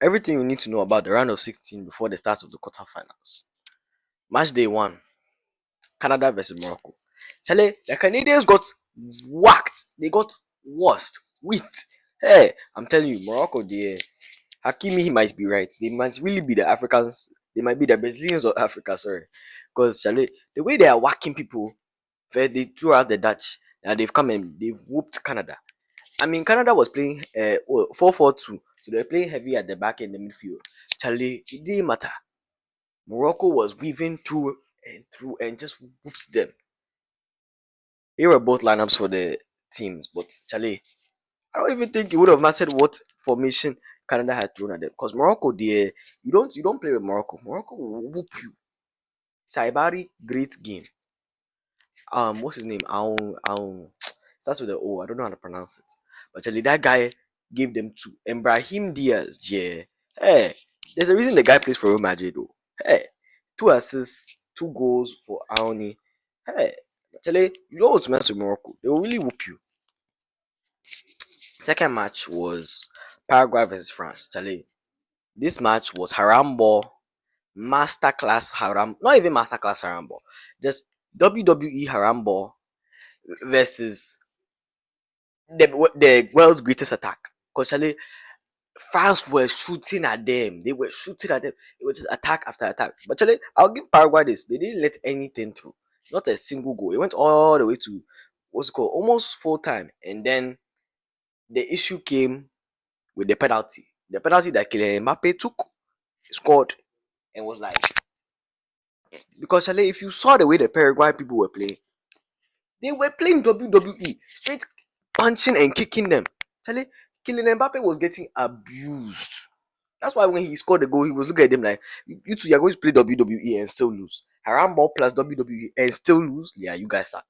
Everything you need to know about the round of 16 before the start of the quarterfinals. Match day one, Canada versus Morocco. Charlie, the Canadians got whacked. They got washed. Wheat. Hey, I'm telling you, Morocco, Hakimi, he might be right. They might really be the Africans. They might be the Brazilians of Africa, sorry. Because, Charlie, the way they are whacking people, they threw out the Dutch. And they've come and they've whooped Canada. I mean, Canada was playing 4-4-2. So they're playing heavy at the back in the midfield. Charlie, it didn't matter. Morocco was weaving through and just whoops them. Here were both lineups for the teams, but Charlie, I don't even think it would have mattered what formation Canada had thrown at them. Because Morocco, you don't play with Morocco. Morocco will whoop you. Saibari, great game. What's his name? Starts with the O. I don't know how to pronounce it. But Charlie, that guy gave them two. And Brahim Diaz, yeah. Hey, there's a reason the guy plays for Real Madrid, though. Hey, two assists, two goals for Aoni. Hey, Charlie, you don't want to mess with Morocco. They will really whoop you. Second match was Paraguay versus France. Charlie, this match was haram ball, masterclass haram. Not even masterclass haram ball, just WWE haram ball versus the world's greatest attack. Because Charlie, France were shooting at them. They were shooting at them. It was just attack after attack. But Charlie, I'll give Paraguay this. They didn't let anything through. Not a single goal. It went all the way to what's it called? Almost full time. And then the issue came with the penalty. The penalty that Kylian Mbappe took, scored, and was like, because Charlie, if you saw the way the Paraguay people were playing, they were playing WWE, straight punching and kicking them. Charlie, Kylian Mbappe was getting abused. That's why when he scored the goal, he was looking at them like, you two, you're going to play WWE and still lose. Haram ball plus WWE and still lose? Yeah, you guys suck.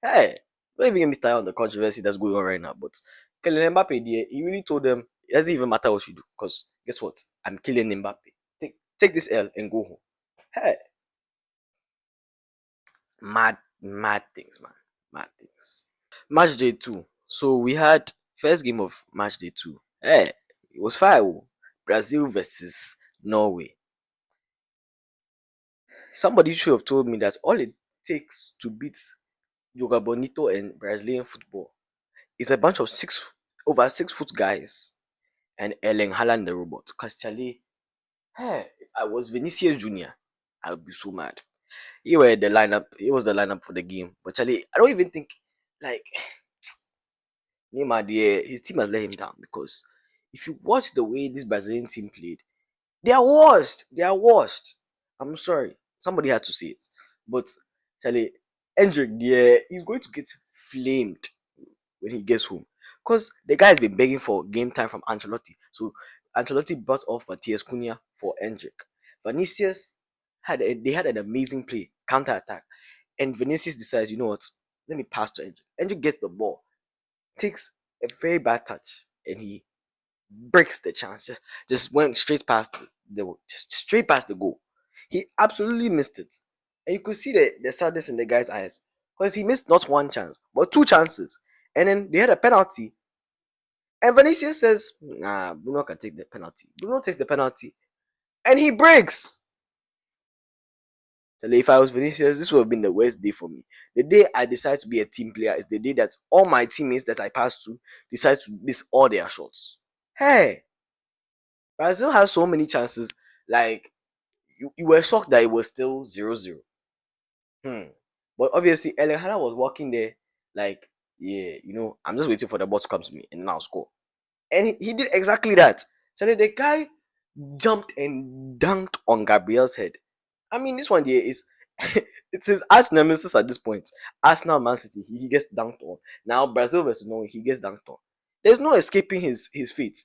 Hey, don't even get me started on the controversy that's going on right now. But Kylian Mbappe, he really told them, it doesn't even matter what you do. Because guess what? I'm Kylian Mbappe. Take this L and go home. Hey, mad things, man. Mad things. Match day two. So we had first game of match day two. Hey, it was fire. Brazil versus Norway. Somebody should have told me that all it takes to beat Yoga Bonito and Brazilian football is a bunch of over 6 foot guys and Erling Haaland the robot. Cause Charlie, hey, if I was Vinicius Junior, I would be so mad. He were the lineup. He was the lineup for the game. But Charlie, I don't even think like Neymar, his team has let him down because if you watch the way this Brazilian team played, they are washed. They are washed. I'm sorry. Somebody had to say it. But Charlie, Hendrick, he's going to get flamed when he gets home. Because the guy has been begging for game time from Ancelotti. So Ancelotti brought off Matthias Cunha for Hendrick. Vinicius they had an amazing play, counter attack. And Vinicius decides, you know what? Let me pass to Hendrick. Hendrick gets the ball, takes a very bad touch, and he breaks the chance. Just went straight past just straight past the goal. He absolutely missed it. And you could see the sadness in the guy's eyes. Because he missed not one chance, but two chances. And then they had a penalty. And Vinicius says, nah, Bruno can take the penalty. Bruno takes the penalty. And he breaks. So if I was Vinicius, this would have been the worst day for me. The day I decide to be a team player is the day that all my teammates that I pass to decide to miss all their shots. Hey, Brazil has so many chances. Like, you were shocked that it was still 0-0. But obviously, Ellen Hannah was walking there, like, yeah, I'm just waiting for the ball to come to me and now score. And he did exactly that. So the guy jumped and dunked on Gabriel's head. I mean, this one here is it's his arch nemesis at this point. Arsenal, Man City, he gets dunked on. Now Brazil versus Norway, he gets dunked on. There's no escaping his fate.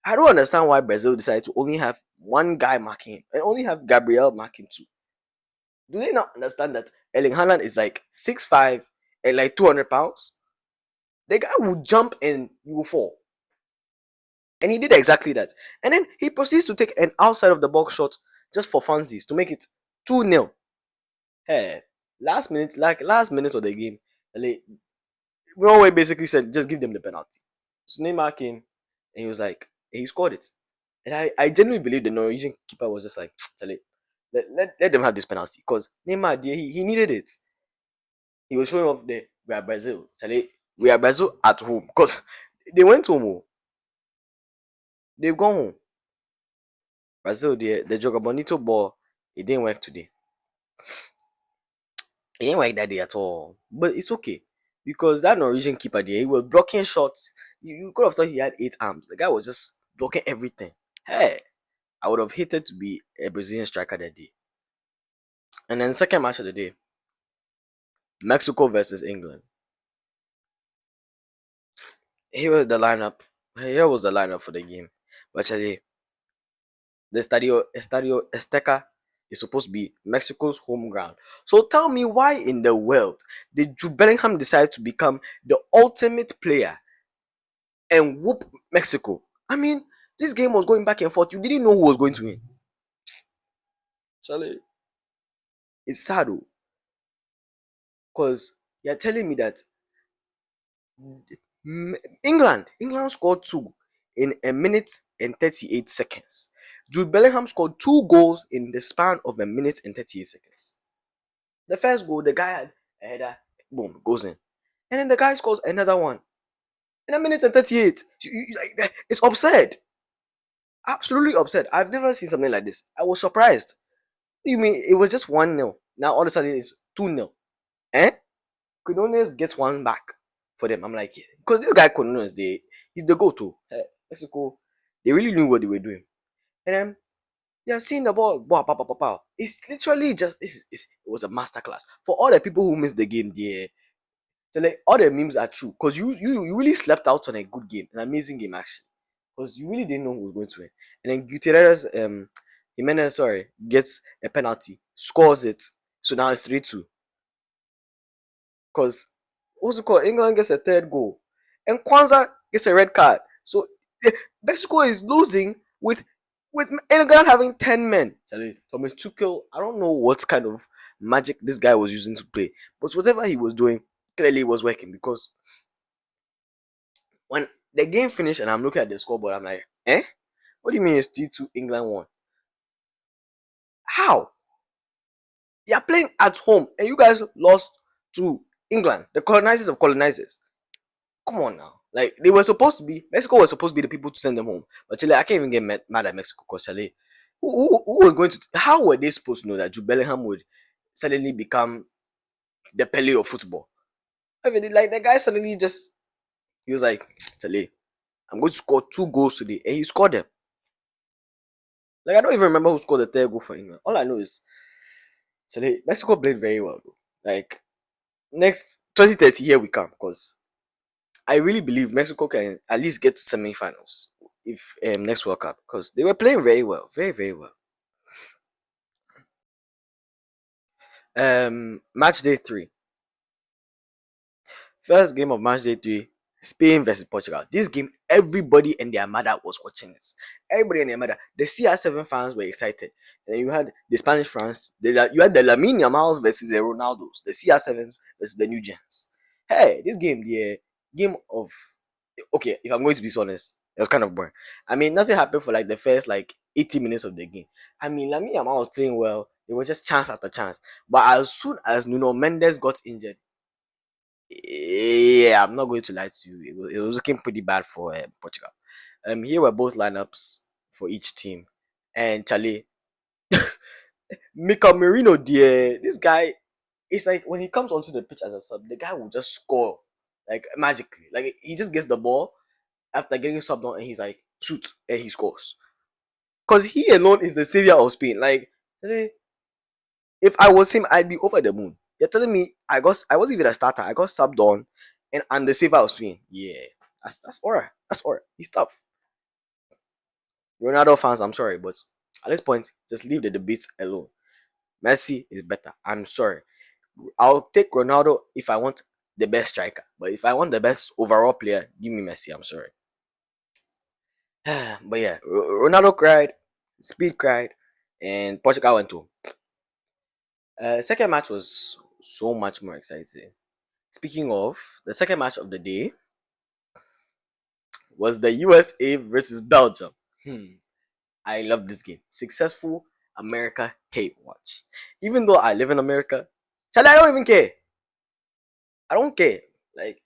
I don't understand why Brazil decided to only have one guy marking him and only have Gabriel marking two. Do they not understand that Erling Haaland is like 6'5" and like 200 pounds? The guy will jump and you will fall. And he did exactly that. And then he proceeds to take an outside of the box shot just for funsies to make it 2-0. Hey, last minute of the game, like, Norway basically said, just give them the penalty. So Neymar came and he was like, and he scored it. And I genuinely believe the Norwegian keeper was just like, Charlie, let them have this penalty. Because Neymar, he needed it. He was showing off there. We are Brazil. Charlie, we are Brazil at home. Because they went home. Oh. They've gone home. Brazil, the Joga Bonito ball, it didn't work today. It didn't work that day at all. But it's okay. Because that Norwegian keeper there, he was blocking shots. You could have thought he had 8 arms. The guy was just blocking everything. Hey, I would have hated to be a Brazilian striker that day. And then second match of the day, Mexico versus England. Here was the lineup. Here was the lineup for the game. But actually, the Estadio Azteca is supposed to be Mexico's home ground. So tell me why in the world did Jude Bellingham decide to become the ultimate player and whoop Mexico? I mean, this game was going back and forth. You didn't know who was going to win. Charlie, it's sad because you're telling me that England scored two in a minute and 38 seconds. Jude Bellingham scored 2 goals in the span of a minute and 38 seconds. The first goal, the guy had a header, boom, goes in. And then the guy scores another one in a minute and 38. It's absurd. Absolutely absurd. I've never seen something like this. I was surprised. What do you mean? It was just 1-0. Now all of a sudden it's 2-0. Eh? Quinones gets one back for them. I'm like, because this guy Quinones, he's the go-to. Mexico, they really knew what they were doing. And then you're seeing the ball, wow, pow, pow, pow, pow. It's literally just it was a masterclass for all the people who missed the game. There, so like all the memes are true because you really slept out on a good game, an amazing game actually, because you really didn't know who was going to win. And then Gutierrez, Jimenez, sorry, gets a penalty, scores it, so now it's 3-2. Because what's it called? England gets a third goal, and Kwanzaa gets a red card. So Mexico is losing with England having 10 men. Charlie, Thomas Tuchel, I don't know what kind of magic this guy was using to play, but whatever he was doing clearly was working because when the game finished and I'm looking at the scoreboard, I'm like, eh? What do you mean it's 3-2 England won? How? You're playing at home and you guys lost to England, the colonizers of colonizers. Come on now. Like they were supposed to be Mexico was supposed to be the people to send them home. But Chile, I can't even get mad at Mexico because Chile, who was going to how were they supposed to know that Jude Bellingham would suddenly become the Pele of football? I mean, like the guy suddenly just he was like, Chile, I'm going to score 2 goals today, and he scored them. Like I don't even remember who scored the third goal for England. All I know is Chile, Mexico played very well though. Like next 2030 here we come because I really believe Mexico can at least get to semi-finals if next World Cup because they were playing very well, very very well. Match day three, first game of match day three, Spain versus Portugal. This game, everybody and their mother was watching this. Everybody and their mother. The CR7 fans were excited, and then you had the Spanish fans. You had the Lamine Yamals versus the Ronaldos. The CR7s versus the New Gens. Hey, this game, the game of okay, if I'm going to be honest, it was kind of boring. I mean, nothing happened for like the first like 80 minutes of the game. I mean, Lamine Yamal was playing well. It was just chance after chance. But as soon as Nuno Mendes got injured, yeah, I'm not going to lie to you. It was looking pretty bad for Portugal. Here were both lineups for each team, and Charlie, Mika Merino, dear, this guy, it's like when he comes onto the pitch as a sub, the guy will just score like magically. Like he just gets the ball after getting subbed on, and he's like shoot, and he scores. Cause he alone is the savior of Spain. Like if I was him, I'd be over the moon. You're telling me I wasn't even a starter. I got subbed on, and I'm the savior of Spain. Yeah, that's alright. That's alright. He's tough. Ronaldo fans, I'm sorry, but at this point, just leave the debate alone. Messi is better. I'm sorry. I'll take Ronaldo if I want the best striker, but if I want the best overall player, give me Messi. I'm sorry. But yeah, Ronaldo cried, Speed cried, and Portugal went to. Second match was so much more exciting. Speaking of, the second match of the day was the USA versus Belgium. Hmm. I love this game. Successful America hate watch. Even though I live in America, Charlie, I don't even care. I don't care. Like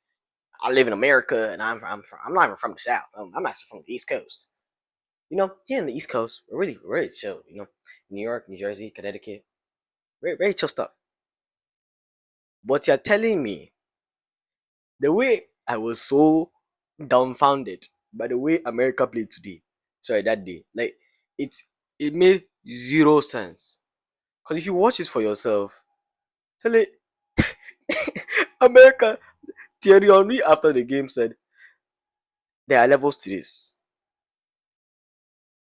I live in America, and I'm not even from the South. I'm actually from the East Coast. Here in the East Coast, we're really chill. New York, New Jersey, Connecticut, very chill stuff. But you're telling me the way I was so dumbfounded by the way America played today. Sorry, that day. Like it it made zero sense. Because if you watch it for yourself, tell it America, Thierry Henry after the game said there are levels to this.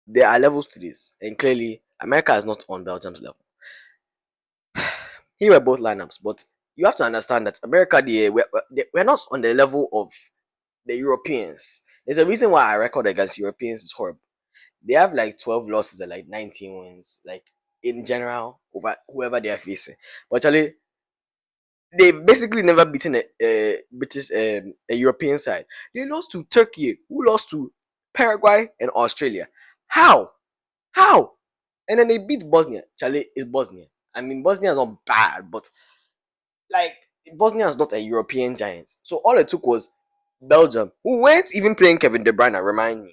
There are levels to this. And clearly America is not on Belgium's level. Here were both lineups, but you have to understand that America, we're not on the level of the Europeans. There's a reason why our record against Europeans is horrible. They have like 12 losses and like 19 wins, like in general, over whoever they are facing. But actually, they've basically never beaten a British, a European side. They lost to Turkey, who lost to Paraguay and Australia. How? How? And then they beat Bosnia. Charlie is Bosnia. I mean, Bosnia is not bad, but like Bosnia is not a European giant. So all it took was Belgium, who weren't even playing Kevin De Bruyne. Remind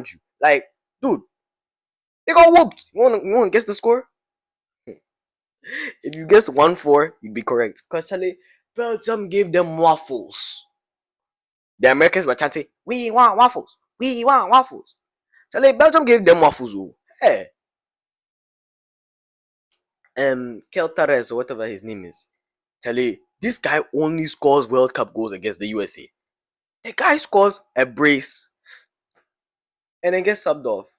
you. Like, dude, they got whooped. You want to guess the score? If you guessed 1-4, you'd be correct. Because Charlie, Belgium gave them waffles. The Americans were chanting, "We want waffles. We want waffles." Charlie, Belgium gave them waffles. Oh, hey, Keltares or whatever his name is. Charlie, this guy only scores World Cup goals against the USA. The guy scores a brace and then gets subbed off.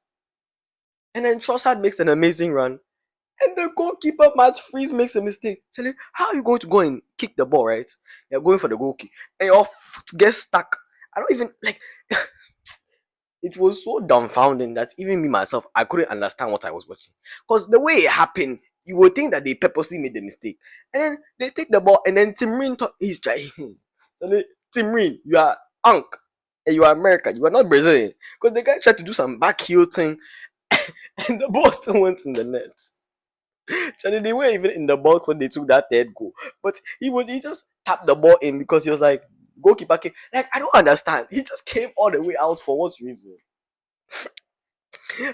And then Trossard makes an amazing run. And the goalkeeper, Matt Freeze, makes a mistake. Tell you, how are you going to go and kick the ball, right? You're going for the goal kick. And your foot gets stuck. I don't even, like, it was so dumbfounding that even me, myself, I couldn't understand what I was watching. Because the way it happened, you would think that they purposely made the mistake. And then they take the ball, and then he's trying. Tim Rin, you are Unk. And you are American. You are not Brazilian. Because the guy tried to do some back heel thing, and the ball still went in the net. Charlie, they were even in the box when they took that third goal. But he just tapped the ball in because he was like, goalkeeper came. Like, I don't understand. He just came all the way out for what reason?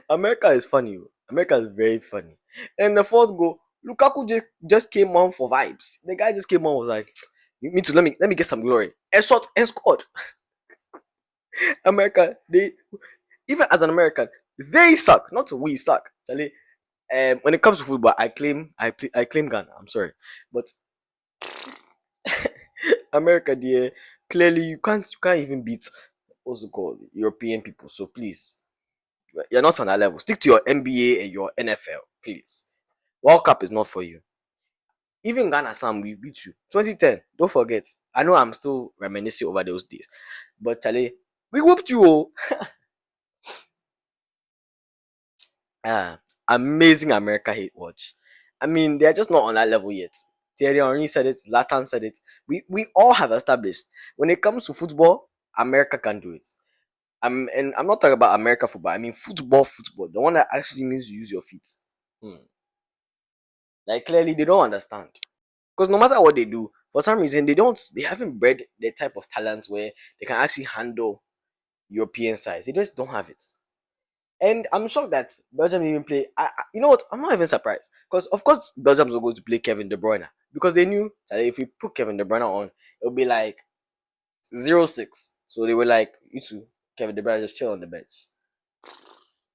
America is funny. Oh. America is very funny. And the fourth goal, Lukaku just came on for vibes. The guy just came on, was like, me too, let me get some glory. And shot and scored. America, they even as an American, they suck. Not we suck. Charlie, when it comes to football, I claim Ghana. I'm sorry, but America, dear, clearly you can't even beat what's it called European people. So please, you're not on that level. Stick to your NBA and your NFL, please. World Cup is not for you. Even Ghana, Sam, we beat you. 2010. Don't forget. I know I'm still reminiscing over those days, but Charlie, we whooped you. Oh. Amazing America hate watch. I mean, they're just not on that level yet. Thierry Henry said it, Latan said it. We all have established when it comes to football, America can do it. And I'm not talking about America football. I mean football, the one that actually means you use your feet. Hmm. Like clearly they don't understand because no matter what they do, for some reason they haven't bred the type of talent where they can actually handle European size. They just don't have it. And I'm shocked that Belgium even play. You know what? I'm not even surprised because, of course, Belgium was going to play Kevin De Bruyne because they knew that if we put Kevin De Bruyne on, it'll be like 0-6. So they were like, you two, Kevin De Bruyne just chill on the bench.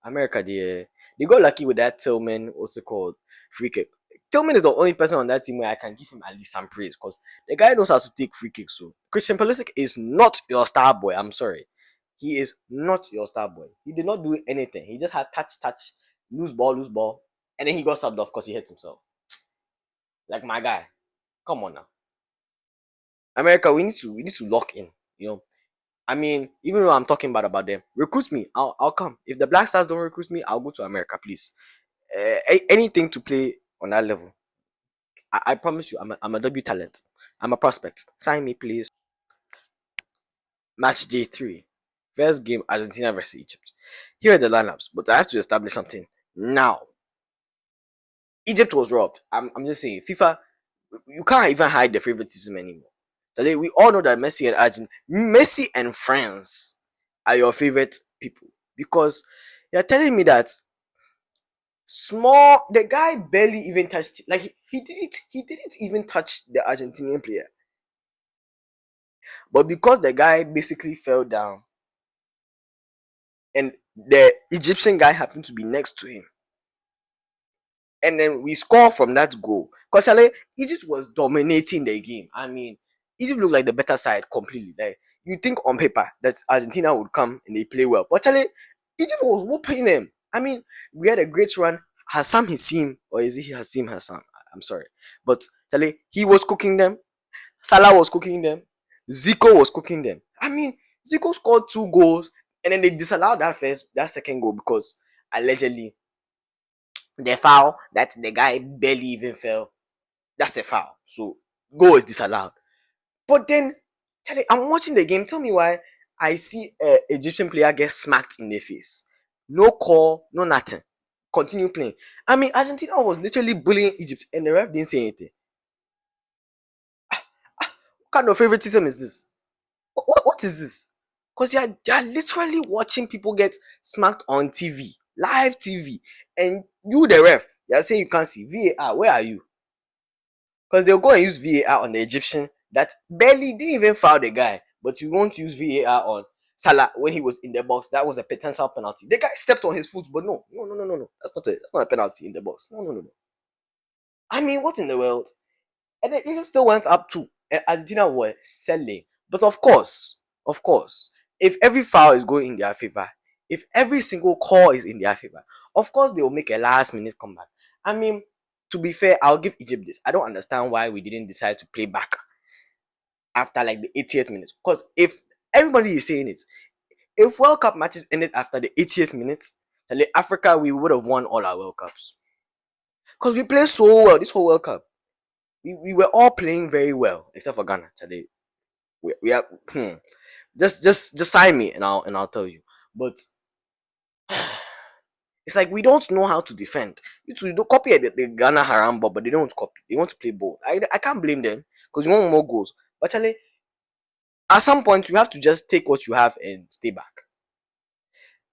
America, they got lucky with that Tillman, what's it called, free kick. Tillman is the only person on that team where I can give him at least some praise because the guy knows how to take free kicks. So Christian Pulisic is not your star boy. I'm sorry. He is not your star boy. He did not do anything. He just had touch, lose ball, and then he got subbed off because he hit himself. Like my guy. Come on now. America, we need to lock in. You know. I mean, even though I'm talking bad about them, recruit me. I'll come. If the Black Stars don't recruit me, I'll go to America, please. Anything to play on that level. I promise you, I'm a W talent. I'm a prospect. Sign me, please. Match day 3. First game, Argentina versus Egypt. Here are the lineups, but I have to establish something now. Egypt was robbed. I'm just saying, FIFA, you can't even hide the favoritism anymore. So we all know that Messi and friends are your favorite people because you're telling me that the guy barely even touched, like he didn't even touch the Argentinian player, but because the guy basically fell down and the Egyptian guy happened to be next to him, and then we score from that goal. Because Egypt was dominating the game. I mean, Egypt looked like the better side completely. Like you think on paper that Argentina would come and they play well, but Egypt was whooping them. I mean, we had a great run. Hassam Hassim, or is it Hassim Hassan? I'm sorry, but he was cooking them. Salah was cooking them. Zico was cooking them. I mean, Zico scored 2 goals, and then they disallowed that second goal because allegedly the foul that the guy barely even fell. That's a foul. So goal is disallowed. But then, Charlie, I'm watching the game. Tell me why I see a Egyptian player get smacked in the face. No call, no nothing. Continue playing. I mean, Argentina was literally bullying Egypt, and the ref didn't say anything. What kind of favoritism is this? What is this? Because you're literally watching people get smacked on TV, live TV, and you, the ref, you're saying you can't see VAR. Where are you? Because they'll go and use VAR on the Egyptian that barely didn't even foul the guy, but you won't use VAR on Salah when he was in the box. That was a potential penalty. The guy stepped on his foot, but no, no, no, no, no, no. That's not a penalty in the box. No, no, no, no. I mean, what in the world? And then Egypt still went up too, and Argentina were selling. But of course, if every foul is going in their favor, if every single call is in their favor, of course they will make a last minute comeback. I mean, to be fair, I'll give Egypt this. I don't understand why we didn't decide to play back after like the 80th minute. Because if everybody is saying it, if World Cup matches ended after the 80th minute, then in Africa we would have won all our World Cups. Because we played so well this whole World Cup. We were all playing very well, except for Ghana. Today we are just sign me and I'll tell you. But it's like we don't know how to defend. You don't copy the Ghana Haram ball, but they don't copy. They want to play ball. I can't blame them because you want more goals. But actually, at some point you have to just take what you have and stay back.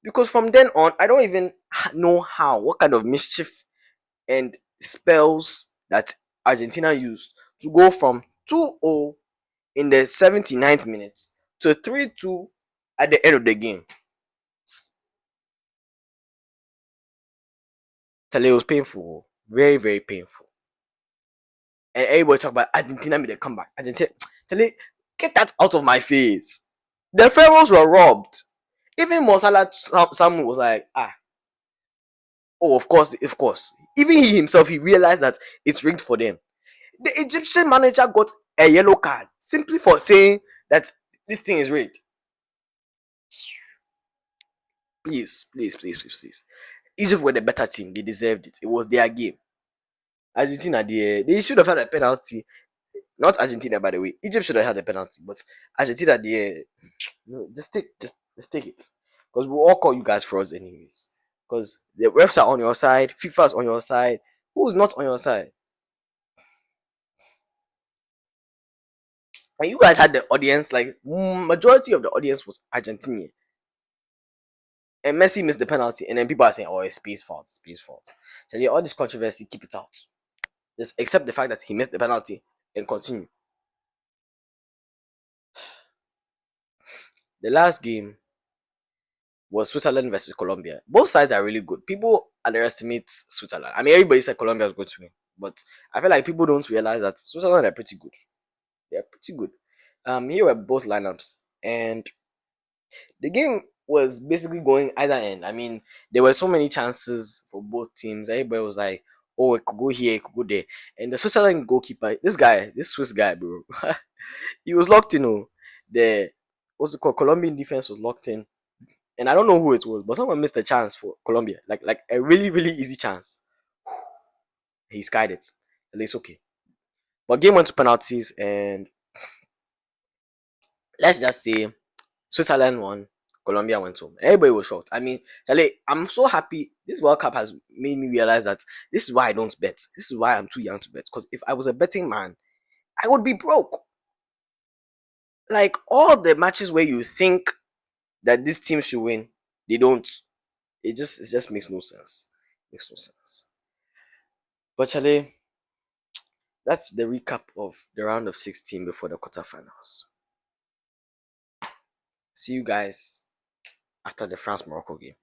Because from then on, I don't even know what kind of mischief and spells that Argentina used to go from 2-0 in the 79th minute to 3-2 at the end of the game. Tell was painful, very, very painful. And everybody talk about Argentina made a comeback. Argentina, tell get that out of my face. The Pharaohs were robbed. Even Mosala Samu was like, oh, of course. Even he himself, he realized that it's rigged for them. The Egyptian manager got a yellow card simply for saying that this thing is rigged. Please, please, please, please, please. Egypt were the better team. They deserved it. It was their game. Argentina, they should have had a penalty. Not Argentina, by the way. Egypt should have had a penalty, but Argentina, no, just take it. Because we'll all call you guys frauds anyways. Because the refs are on your side, FIFA's on your side. Who is not on your side? And you guys had the audience, like majority of the audience was Argentinian. And Messi missed the penalty, and then people are saying, "Oh, it's space fault, space fault." So yeah, all this controversy, keep it out. Just accept the fact that he missed the penalty and continue. The last game was Switzerland versus Colombia. Both sides are really good. People underestimate Switzerland. I mean, everybody said Colombia is going to win, but I feel like people don't realize that Switzerland are pretty good. They're pretty good. Here were both lineups, and the game was basically going either end. I mean, there were so many chances for both teams. Everybody was like, "Oh, it could go here, it could go there." And the Switzerland goalkeeper, this Swiss guy, bro, he was locked in. Oh, the what's it called? Colombian defense was locked in, and I don't know who it was, but someone missed a chance for Colombia, like a really really easy chance. He skied it. At least okay. But game went to penalties, and let's just say Switzerland won. Colombia went home. Everybody was shocked. I mean, Charlie, I'm so happy. This World Cup has made me realize that this is why I don't bet. This is why I'm too young to bet. Because if I was a betting man, I would be broke. Like all the matches where you think that this team should win, they don't. It just makes no sense. Makes no sense. But Charlie, that's the recap of the round of 16 before the quarterfinals. See you guys after the France Morocco game.